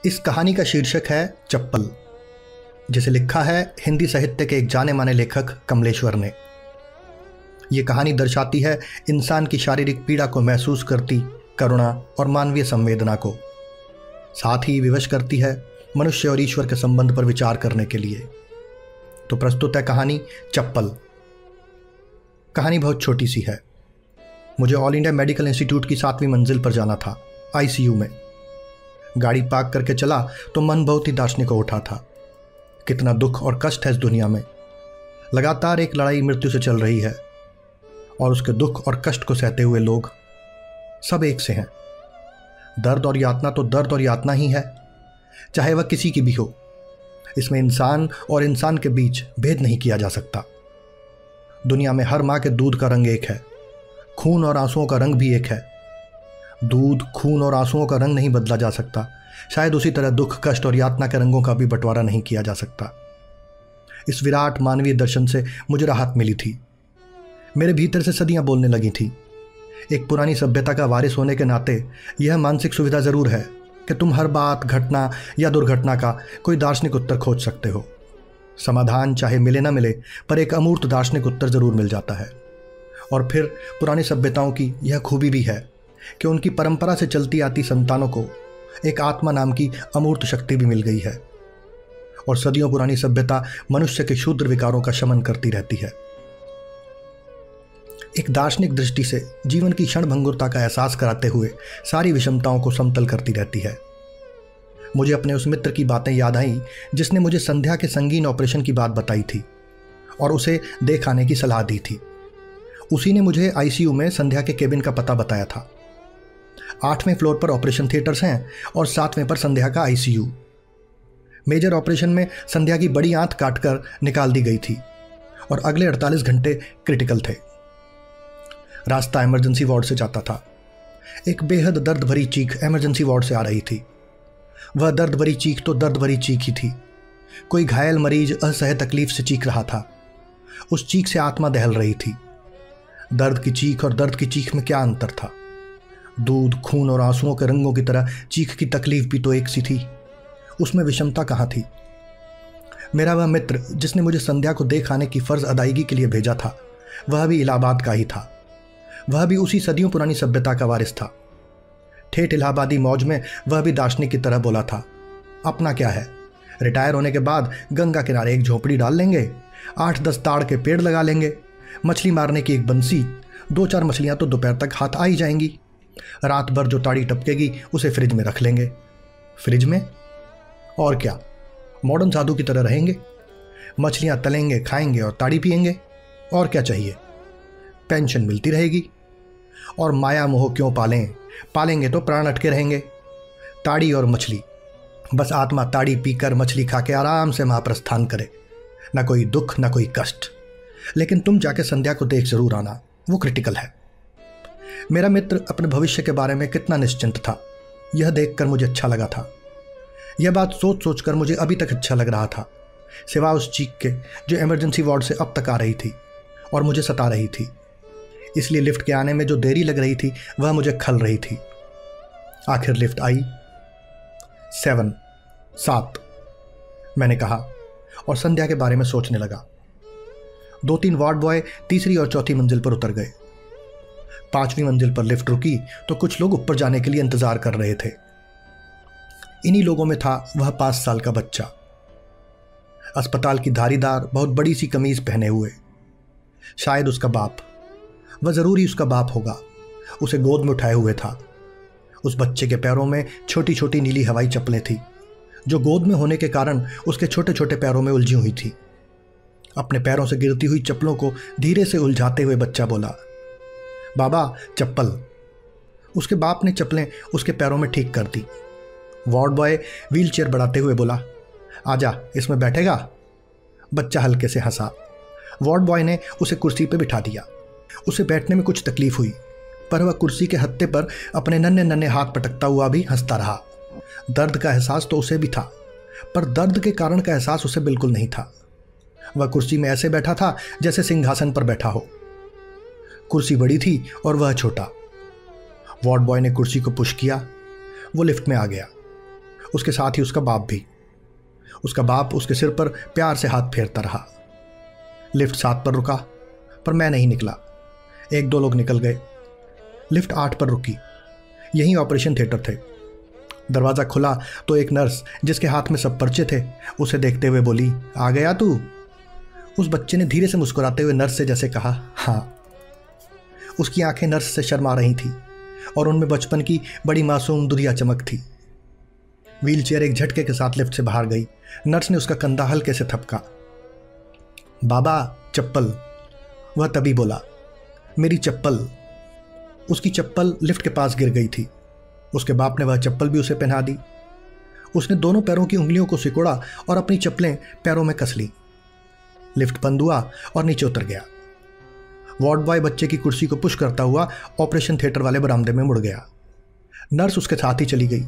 इस कहानी का शीर्षक है चप्पल, जिसे लिखा है हिंदी साहित्य के एक जाने माने लेखक कमलेश्वर ने। ये कहानी दर्शाती है इंसान की शारीरिक पीड़ा को महसूस करती करुणा और मानवीय संवेदना को, साथ ही विवश करती है मनुष्य और ईश्वर के संबंध पर विचार करने के लिए। तो प्रस्तुत है कहानी चप्पल। कहानी बहुत छोटी सी है। मुझे ऑल इंडिया मेडिकल इंस्टीट्यूट की 7वीं मंजिल पर जाना था, आईसीयू में। गाड़ी पार्क करके चला तो मन बहुत ही दार्शनिक हो उठा था। कितना दुख और कष्ट है इस दुनिया में। लगातार एक लड़ाई मृत्यु से चल रही है और उसके दुख और कष्ट को सहते हुए लोग सब एक से हैं। दर्द और यातना तो दर्द और यातना ही है, चाहे वह किसी की भी हो। इसमें इंसान और इंसान के बीच भेद नहीं किया जा सकता। दुनिया में हर माँ के दूध का रंग एक है, खून और आंसुओं का रंग भी एक है। दूध, खून और आंसुओं का रंग नहीं बदला जा सकता। शायद उसी तरह दुख, कष्ट और यातना के रंगों का भी बंटवारा नहीं किया जा सकता। इस विराट मानवीय दर्शन से मुझे राहत मिली थी। मेरे भीतर से सदियां बोलने लगी थी। एक पुरानी सभ्यता का वारिस होने के नाते यह मानसिक सुविधा जरूर है कि तुम हर बात, घटना या दुर्घटना का कोई दार्शनिक उत्तर खोज सकते हो। समाधान चाहे मिले ना मिले, पर एक अमूर्त दार्शनिक उत्तर जरूर मिल जाता है। और फिर पुरानी सभ्यताओं की यह खूबी भी है कि उनकी परंपरा से चलती आती संतानों को एक आत्मा नाम की अमूर्त शक्ति भी मिल गई है। और सदियों पुरानी सभ्यता मनुष्य के क्षुद्र विकारों का शमन करती रहती है। एक दार्शनिक दृष्टि से जीवन की क्षणभंगुरता का एहसास कराते हुए सारी विषमताओं को समतल करती रहती है। मुझे अपने उस मित्र की बातें याद आई जिसने मुझे संध्या के संगीन ऑपरेशन की बात बताई थी और उसे देख आने की सलाह दी थी। उसी ने मुझे आईसीयू में संध्या के केबिन का पता बताया था। 8वें फ्लोर पर ऑपरेशन थिएटर्स हैं और 7वें पर संध्या का आईसीयू। मेजर ऑपरेशन में संध्या की बड़ी आंत काटकर निकाल दी गई थी और अगले 48 घंटे क्रिटिकल थे। रास्ता इमरजेंसी वार्ड से जाता था। एक बेहद दर्द भरी चीख इमरजेंसी वार्ड से आ रही थी। वह दर्द भरी चीख तो दर्द भरी चीख ही थी। कोई घायल मरीज असह्य तकलीफ से चीख रहा था। उस चीख से आत्मा दहल रही थी। दर्द की चीख और दर्द की चीख में क्या अंतर था? दूध, खून और आंसुओं के रंगों की तरह चीख की तकलीफ भी तो एक सी थी। उसमें विषमता कहाँ थी? मेरा वह मित्र जिसने मुझे संध्या को देख आने की फर्ज अदायगी के लिए भेजा था, वह भी इलाहाबाद का ही था। वह भी उसी सदियों पुरानी सभ्यता का वारिस था। ठेठ इलाहाबादी मौज में वह भी दार्शनिक की तरह बोला था, अपना क्या है, रिटायर होने के बाद गंगा किनारे एक झोपड़ी डाल लेंगे, 8-10 ताड़ के पेड़ लगा लेंगे, मछली मारने की एक बंसी, 2-4 मछलियां तो दोपहर तक हाथ आ ही जाएंगी। रात भर जो ताड़ी टपकेगी उसे फ्रिज में रख लेंगे। फ्रिज में? और क्या, मॉडर्न साधु की तरह रहेंगे। मछलियां तलेंगे, खाएंगे और ताड़ी पिएंगे। और क्या चाहिए? पेंशन मिलती रहेगी। और माया मोह क्यों पालें, पालेंगे तो प्राण अटके रहेंगे। ताड़ी और मछली, बस आत्मा ताड़ी पीकर मछली खा के आराम से महाप्रस्थान करे। ना कोई दुख, ना कोई कष्ट। लेकिन तुम जाके संध्या को देख जरूर आना, वो क्रिटिकल है। मेरा मित्र अपने भविष्य के बारे में कितना निश्चिंत था, यह देखकर मुझे अच्छा लगा था। यह बात सोच सोच कर मुझे अभी तक अच्छा लग रहा था, सिवा उस चीख के जो इमरजेंसी वार्ड से अब तक आ रही थी और मुझे सता रही थी। इसलिए लिफ्ट के आने में जो देरी लग रही थी वह मुझे खल रही थी। आखिर लिफ्ट आई। 7 मैंने कहा और संध्या के बारे में सोचने लगा। 2-3 वार्ड बॉय तीसरी और चौथी मंजिल पर उतर गए। 5वीं मंजिल पर लिफ्ट रुकी तो कुछ लोग ऊपर जाने के लिए इंतजार कर रहे थे। इन्हीं लोगों में था वह 5 साल का बच्चा, अस्पताल की धारीदार बहुत बड़ी सी कमीज पहने हुए। शायद उसका बाप, वह जरूरी उसका बाप होगा, उसे गोद में उठाए हुए था। उस बच्चे के पैरों में छोटी छोटी नीली हवाई चप्पलें थी जो गोद में होने के कारण उसके छोटे छोटे पैरों में उलझी हुई थी। अपने पैरों से गिरती हुई चप्पलों को धीरे से उलझाते हुए बच्चा बोला, बाबा चप्पल। उसके बाप ने चप्पलें उसके पैरों में ठीक कर दी। वार्ड बॉय व्हीलचेयर बढ़ाते हुए बोला, आजा, इसमें बैठेगा। बच्चा हल्के से हंसा। वार्ड बॉय ने उसे कुर्सी पर बिठा दिया। उसे बैठने में कुछ तकलीफ हुई, पर वह कुर्सी के हत्थे पर अपने नन्हे नन्हे हाथ पटकता हुआ भी हंसता रहा। दर्द का एहसास तो उसे भी था, पर दर्द के कारण का एहसास उसे बिल्कुल नहीं था। वह कुर्सी में ऐसे बैठा था जैसे सिंहासन पर बैठा हो। कुर्सी बड़ी थी और वह छोटा। वार्ड बॉय ने कुर्सी को पुश किया। वो लिफ्ट में आ गया। उसके साथ ही उसका बाप भी। उसका बाप उसके सिर पर प्यार से हाथ फेरता रहा। लिफ्ट 7 पर रुका, पर मैं नहीं निकला। 1-2 लोग निकल गए। लिफ्ट 8 पर रुकी। यहीं ऑपरेशन थिएटर थे। दरवाज़ा खुला तो एक नर्स, जिसके हाथ में सब पर्चे थे, उसे देखते हुए बोली, आ गया तू? उस बच्चे ने धीरे से मुस्कुराते हुए नर्स से जैसे कहा, हाँ। उसकी आंखें नर्स से शर्मा रही थी और उनमें बचपन की बड़ी मासूम दुधिया चमक थी। व्हीलचेयर एक झटके के साथ लिफ्ट से बाहर गई। नर्स ने उसका कंधा हल्के से थपका। बाबा, चप्पल। वह तभी बोला, मेरी चप्पल। उसकी चप्पल लिफ्ट के पास गिर गई थी। उसके बाप ने वह चप्पल भी उसे पहना दी। उसने दोनों पैरों की उंगलियों को सिकोड़ा और अपनी चप्पलें पैरों में कस ली। लिफ्ट बंद हुआ और नीचे उतर गया। वार्ड बॉय बच्चे की कुर्सी को पुश करता हुआ ऑपरेशन थिएटर वाले बरामदे में मुड़ गया। नर्स उसके साथ ही चली गई।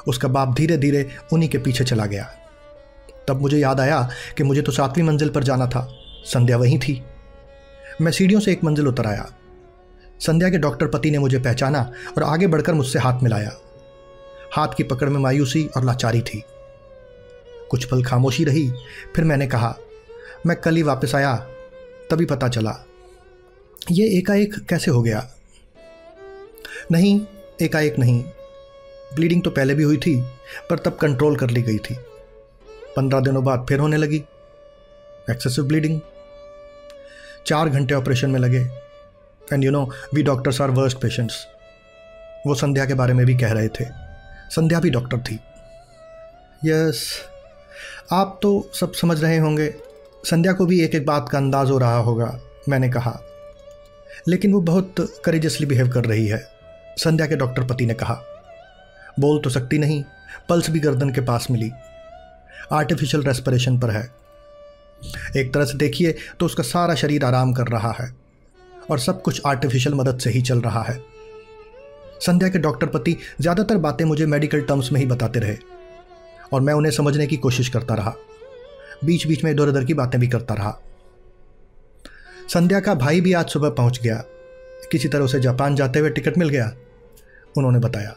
उसका बाप धीरे धीरे उन्हीं के पीछे चला गया। तब मुझे याद आया कि मुझे तो 7वीं मंजिल पर जाना था। संध्या वहीं थी। मैं सीढ़ियों से एक मंजिल उतर आया। संध्या के डॉक्टर पति ने मुझे पहचाना और आगे बढ़कर मुझसे हाथ मिलाया। हाथ की पकड़ में मायूसी और लाचारी थी। कुछ पल खामोशी रही, फिर मैंने कहा, मैं कल ही वापस आया, तभी पता चला। ये एकाएक कैसे हो गया? नहीं, एकाएक नहीं। ब्लीडिंग तो पहले भी हुई थी, पर तब कंट्रोल कर ली गई थी। 15 दिनों बाद फिर होने लगी एक्सेसिव ब्लीडिंग। 4 घंटे ऑपरेशन में लगे। And we doctors are worst patients. वो संध्या के बारे में भी कह रहे थे। संध्या भी डॉक्टर थी। यस, आप तो सब समझ रहे होंगे। संध्या को भी एक एक बात का अंदाज हो रहा होगा, मैंने कहा। लेकिन वो बहुत करेजसली बिहेव कर रही है, संध्या के डॉक्टर पति ने कहा। बोल तो सकती नहीं, पल्स भी गर्दन के पास मिली। आर्टिफिशियल रेस्पिरेशन पर है। एक तरह से देखिए तो उसका सारा शरीर आराम कर रहा है और सब कुछ आर्टिफिशियल मदद से ही चल रहा है। संध्या के डॉक्टर पति ज़्यादातर बातें मुझे मेडिकल टर्म्स में ही बताते रहे और मैं उन्हें समझने की कोशिश करता रहा। बीच बीच में इधर उधर की बातें भी करता रहा। संध्या का भाई भी आज सुबह पहुंच गया। किसी तरह उसे जापान जाते हुए टिकट मिल गया, उन्होंने बताया।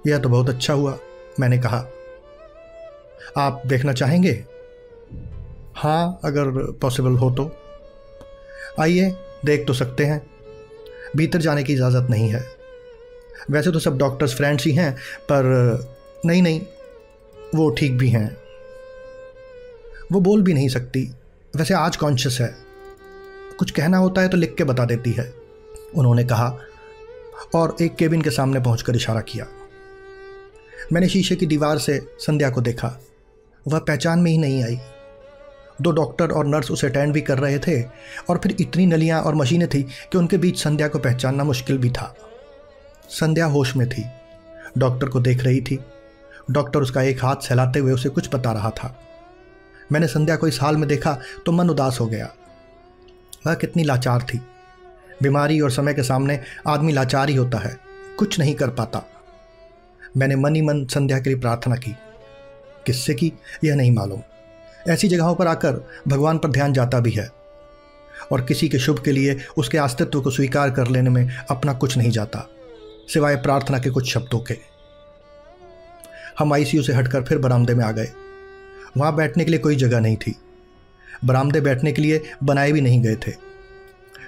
यह तो बहुत अच्छा हुआ, मैंने कहा। आप देखना चाहेंगे? हाँ, अगर पॉसिबल हो तो। आइए, देख तो सकते हैं। भीतर जाने की इजाज़त नहीं है। वैसे तो सब डॉक्टर्स फ्रेंड्स ही हैं, पर नहीं, वो ठीक भी हैं। वो बोल भी नहीं सकती। वैसे आज कॉन्शियस है। कुछ कहना होता है तो लिख के बता देती है, उन्होंने कहा और एक केबिन के सामने पहुंचकर इशारा किया। मैंने शीशे की दीवार से संध्या को देखा। वह पहचान में ही नहीं आई। 2 डॉक्टर और नर्स उसे अटेंड भी कर रहे थे और फिर इतनी नलियां और मशीनें थी कि उनके बीच संध्या को पहचानना मुश्किल भी था। संध्या होश में थी, डॉक्टर को देख रही थी। डॉक्टर उसका एक हाथ सहलाते हुए उसे कुछ बता रहा था। मैंने संध्या को इस हाल में देखा तो मन उदास हो गया। वह कितनी लाचार थी। बीमारी और समय के सामने आदमी लाचार ही होता है, कुछ नहीं कर पाता। मैंने मन ही मन संध्या के लिए प्रार्थना की। किससे की यह नहीं मालूम। ऐसी जगहों पर आकर भगवान पर ध्यान जाता भी है और किसी के शुभ के लिए उसके अस्तित्व को स्वीकार कर लेने में अपना कुछ नहीं जाता, सिवाय प्रार्थना के कुछ शब्दों के। हम आईसीयू से हटकर फिर बरामदे में आ गए। वहाँ बैठने के लिए कोई जगह नहीं थी। बरामदे बैठने के लिए बनाए भी नहीं गए थे।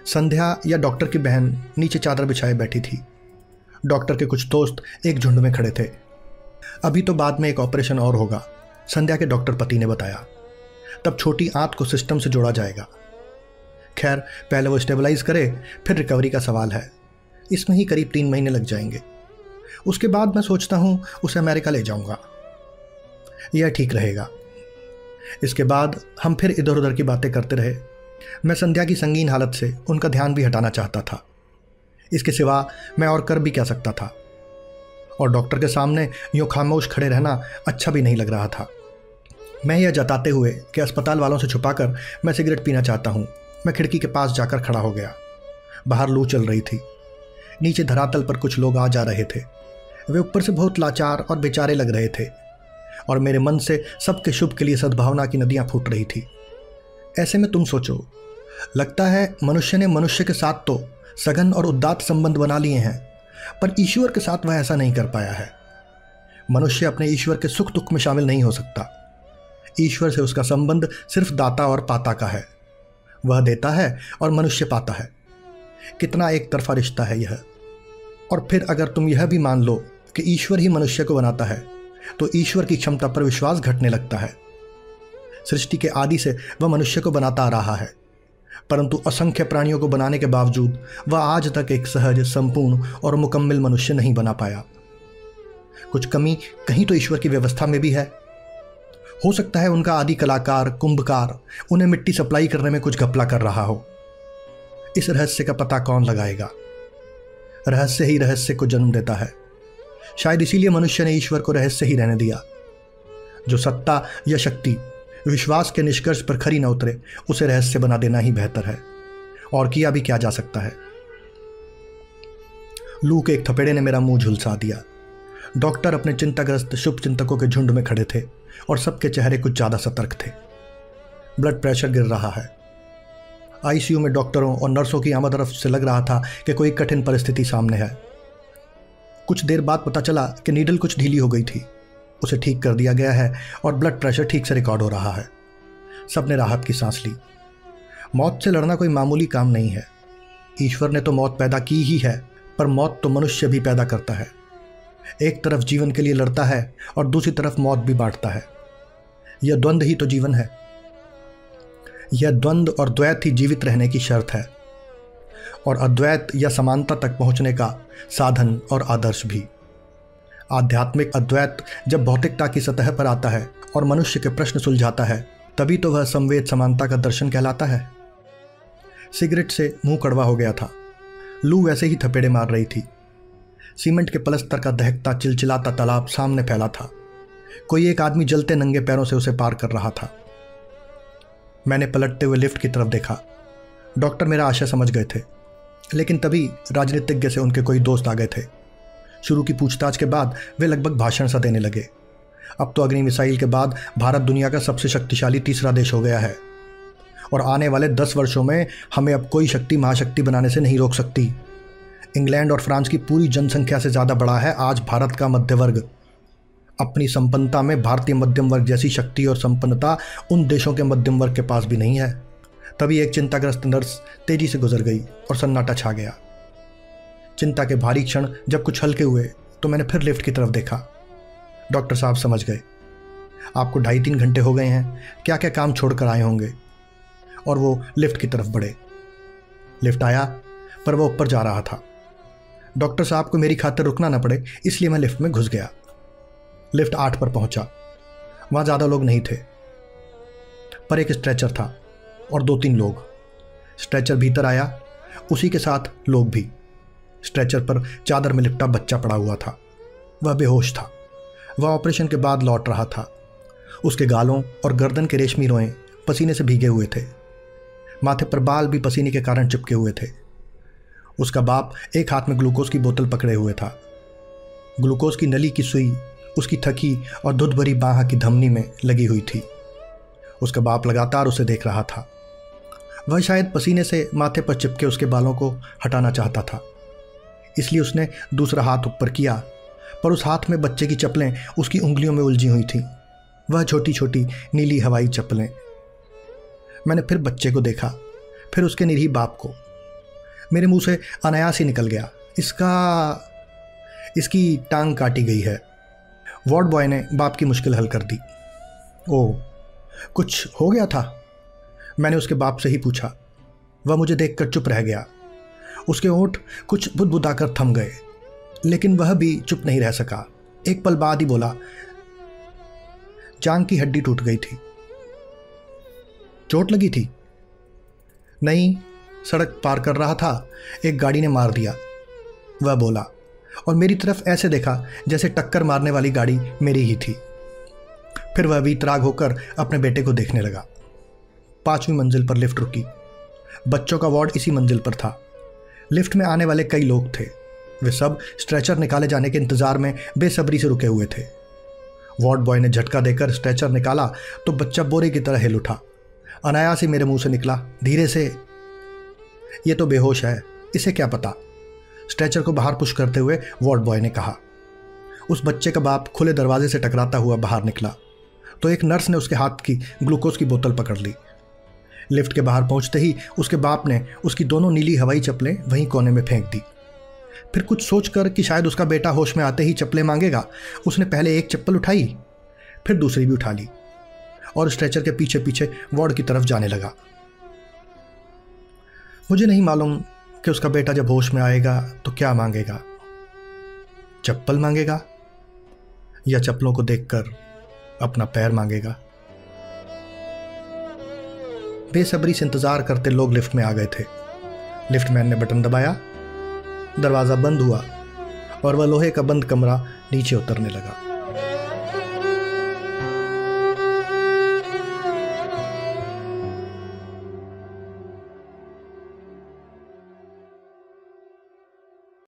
संध्या या डॉक्टर की बहन नीचे चादर बिछाए बैठी थी। डॉक्टर के कुछ दोस्त एक झुंड में खड़े थे। अभी तो बाद में एक ऑपरेशन और होगा, संध्या के डॉक्टर पति ने बताया। तब छोटी आंत को सिस्टम से जोड़ा जाएगा। खैर, पहले वो स्टेबलाइज करे, फिर रिकवरी का सवाल है। इसमें ही करीब 3 महीने लग जाएंगे। उसके बाद मैं सोचता हूँ उसे अमेरिका ले जाऊँगा। यह ठीक रहेगा। इसके बाद हम फिर इधर उधर की बातें करते रहे। मैं संध्या की संगीन हालत से उनका ध्यान भी हटाना चाहता था। इसके सिवा मैं और कर भी क्या सकता था। और डॉक्टर के सामने यूँ खामोश खड़े रहना अच्छा भी नहीं लग रहा था। मैं यह जताते हुए कि अस्पताल वालों से छुपाकर मैं सिगरेट पीना चाहता हूँ, मैं खिड़की के पास जाकर खड़ा हो गया। बाहर लू चल रही थी। नीचे धरातल पर कुछ लोग आ जा रहे थे। वे ऊपर से बहुत लाचार और बेचारे लग रहे थे और मेरे मन से सबके शुभ के लिए सद्भावना की नदियाँ फूट रही थी। ऐसे में तुम सोचो, लगता है मनुष्य ने मनुष्य के साथ तो सघन और उदात्त संबंध बना लिए हैं, पर ईश्वर के साथ वह ऐसा नहीं कर पाया है। मनुष्य अपने ईश्वर के सुख दुख में शामिल नहीं हो सकता। ईश्वर से उसका संबंध सिर्फ दाता और पाता का है। वह देता है और मनुष्य पाता है। कितना एक तरफा रिश्ता है यह। और फिर अगर तुम यह भी मान लो कि ईश्वर ही मनुष्य को बनाता है, तो ईश्वर की क्षमता पर विश्वास घटने लगता है। सृष्टि के आदि से वह मनुष्य को बनाता आ रहा है, परंतु असंख्य प्राणियों को बनाने के बावजूद वह आज तक एक सहज, संपूर्ण और मुकम्मल मनुष्य नहीं बना पाया। कुछ कमी कहीं तो ईश्वर की व्यवस्था में भी है। हो सकता है उनका आदि कलाकार कुंभकार उन्हें मिट्टी सप्लाई करने में कुछ घपला कर रहा हो। इस रहस्य का पता कौन लगाएगा? रहस्य ही रहस्य को जन्म देता है। शायद इसीलिए मनुष्य ने ईश्वर को रहस्य ही रहने दिया। जो सत्ता या शक्ति विश्वास के निष्कर्ष पर खरी न उतरे, उसे रहस्य बना देना ही बेहतर है। और किया भी क्या जा सकता है। लू के एक थपेड़े ने मेरा मुंह झुलसा दिया। डॉक्टर अपने चिंताग्रस्त शुभ चिंतकों के झुंड में खड़े थे और सबके चेहरे कुछ ज्यादा सतर्क थे। ब्लड प्रेशर गिर रहा है। आईसीयू में डॉक्टरों और नर्सों की आमद से लग रहा था कि कोई कठिन परिस्थिति सामने है। कुछ देर बाद पता चला कि नीडल कुछ ढीली हो गई थी। उसे ठीक कर दिया गया है और ब्लड प्रेशर ठीक से रिकॉर्ड हो रहा है। सबने राहत की सांस ली। मौत से लड़ना कोई मामूली काम नहीं है। ईश्वर ने तो मौत पैदा की ही है, पर मौत तो मनुष्य भी पैदा करता है। एक तरफ जीवन के लिए लड़ता है और दूसरी तरफ मौत भी बांटता है। यह द्वंद्व ही तो जीवन है। यह द्वंद्व और द्वैत ही जीवित रहने की शर्त है, और अद्वैत या समानता तक पहुंचने का साधन और आदर्श भी। आध्यात्मिक अद्वैत जब भौतिकता की सतह पर आता है और मनुष्य के प्रश्न सुलझाता है, तभी तो वह संवेद समानता का दर्शन कहलाता है। सिगरेट से मुंह कड़वा हो गया था। लू वैसे ही थपेड़े मार रही थी। सीमेंट के पलस्तर का दहकता चिलचिलाता तालाब सामने फैला था। कोई एक आदमी जलते नंगे पैरों से उसे पार कर रहा था। मैंने पलटते हुए लिफ्ट की तरफ देखा। डॉक्टर मेरा आशय समझ गए थे, लेकिन तभी राजनीतिज्ञ से उनके कोई दोस्त आ गए थे। शुरू की पूछताछ के बाद वे लगभग भाषण सा देने लगे। अब तो अग्नि मिसाइल के बाद भारत दुनिया का सबसे शक्तिशाली तीसरा देश हो गया है, और आने वाले 10 वर्षों में हमें अब कोई शक्ति महाशक्ति बनाने से नहीं रोक सकती। इंग्लैंड और फ्रांस की पूरी जनसंख्या से ज़्यादा बड़ा है आज भारत का मध्य वर्ग। अपनी संपन्नता में भारतीय मध्यम वर्ग जैसी शक्ति और संपन्नता उन देशों के मध्यम वर्ग के पास भी नहीं है। तभी एक चिंताग्रस्त नर्स तेजी से गुजर गई और सन्नाटा छा गया। चिंता के भारी क्षण जब कुछ हल्के हुए तो मैंने फिर लिफ्ट की तरफ देखा। डॉक्टर साहब समझ गए। आपको 2.5-3 घंटे हो गए हैं, क्या क्या काम छोड़कर आए होंगे। और वो लिफ्ट की तरफ बढ़े। लिफ्ट आया, पर वो ऊपर जा रहा था। डॉक्टर साहब को मेरी खातिर रुकना न पड़े, इसलिए मैं लिफ्ट में घुस गया। लिफ्ट 8 पर पहुंचा। वहां ज़्यादा लोग नहीं थे, पर एक स्ट्रेचर था और 2-3 लोग। स्ट्रेचर भीतर आया, उसी के साथ लोग भी। स्ट्रेचर पर चादर में लिपटा बच्चा पड़ा हुआ था। वह बेहोश था। वह ऑपरेशन के बाद लौट रहा था। उसके गालों और गर्दन के रेशमी रोएं पसीने से भीगे हुए थे। माथे पर बाल भी पसीने के कारण चिपके हुए थे। उसका बाप एक हाथ में ग्लूकोज की बोतल पकड़े हुए था। ग्लूकोज की नली की सुई उसकी थकी और धुंध भरी बाह की धमनी में लगी हुई थी। उसका बाप लगातार उसे देख रहा था। वह शायद पसीने से माथे पर चिपके उसके बालों को हटाना चाहता था, इसलिए उसने दूसरा हाथ ऊपर किया, पर उस हाथ में बच्चे की चप्पलें उसकी उंगलियों में उलझी हुई थीं। वह छोटी छोटी नीली हवाई चप्पलें। मैंने फिर बच्चे को देखा, फिर उसके निरीह बाप को। मेरे मुंह से अनायास ही निकल गया, इसकी टांग काटी गई है। वार्ड बॉय ने बाप की मुश्किल हल कर दी। ओह, कुछ हो गया था? मैंने उसके बाप से ही पूछा। वह मुझे देखकर चुप रह गया। उसके होंठ कुछ बुदबुदाकर थम गए, लेकिन वह भी चुप नहीं रह सका। एक पल बाद ही बोला, जांघ की हड्डी टूट गई थी। चोट लगी थी? नहीं, सड़क पार कर रहा था, एक गाड़ी ने मार दिया, वह बोला, और मेरी तरफ ऐसे देखा जैसे टक्कर मारने वाली गाड़ी मेरी ही थी। फिर वह वीतराग होकर अपने बेटे को देखने लगा। 5वीं मंजिल पर लिफ्ट रुकी। बच्चों का वार्ड इसी मंजिल पर था। लिफ्ट में आने वाले कई लोग थे। वे सब स्ट्रेचर निकाले जाने के इंतजार में बेसब्री से रुके हुए थे। वार्ड बॉय ने झटका देकर स्ट्रेचर निकाला तो बच्चा बोरे की तरह हिल उठा। अनायास ही मेरे मुंह से निकला, धीरे से, ये तो बेहोश है, इसे क्या पता। स्ट्रेचर को बाहर पुश करते हुए वार्ड बॉय ने कहा। उस बच्चे का बाप खुले दरवाजे से टकराता हुआ बाहर निकला तो एक नर्स ने उसके हाथ की ग्लूकोज की बोतल पकड़ ली। लिफ्ट के बाहर पहुंचते ही उसके बाप ने उसकी दोनों नीली हवाई चप्पलें वहीं कोने में फेंक दी। फिर कुछ सोचकर कि शायद उसका बेटा होश में आते ही चप्पलें मांगेगा, उसने पहले एक चप्पल उठाई, फिर दूसरी भी उठा ली और स्ट्रेचर के पीछे पीछे वार्ड की तरफ जाने लगा। मुझे नहीं मालूम कि उसका बेटा जब होश में आएगा तो क्या मांगेगा, चप्पल मांगेगा या चप्पलों को देखकर अपना पैर मांगेगा। बेसब्री से इंतजार करते लोग लिफ्ट में आ गए थे। लिफ्टमैन ने बटन दबाया, दरवाजा बंद हुआ और वह लोहे का बंद कमरा नीचे उतरने लगा।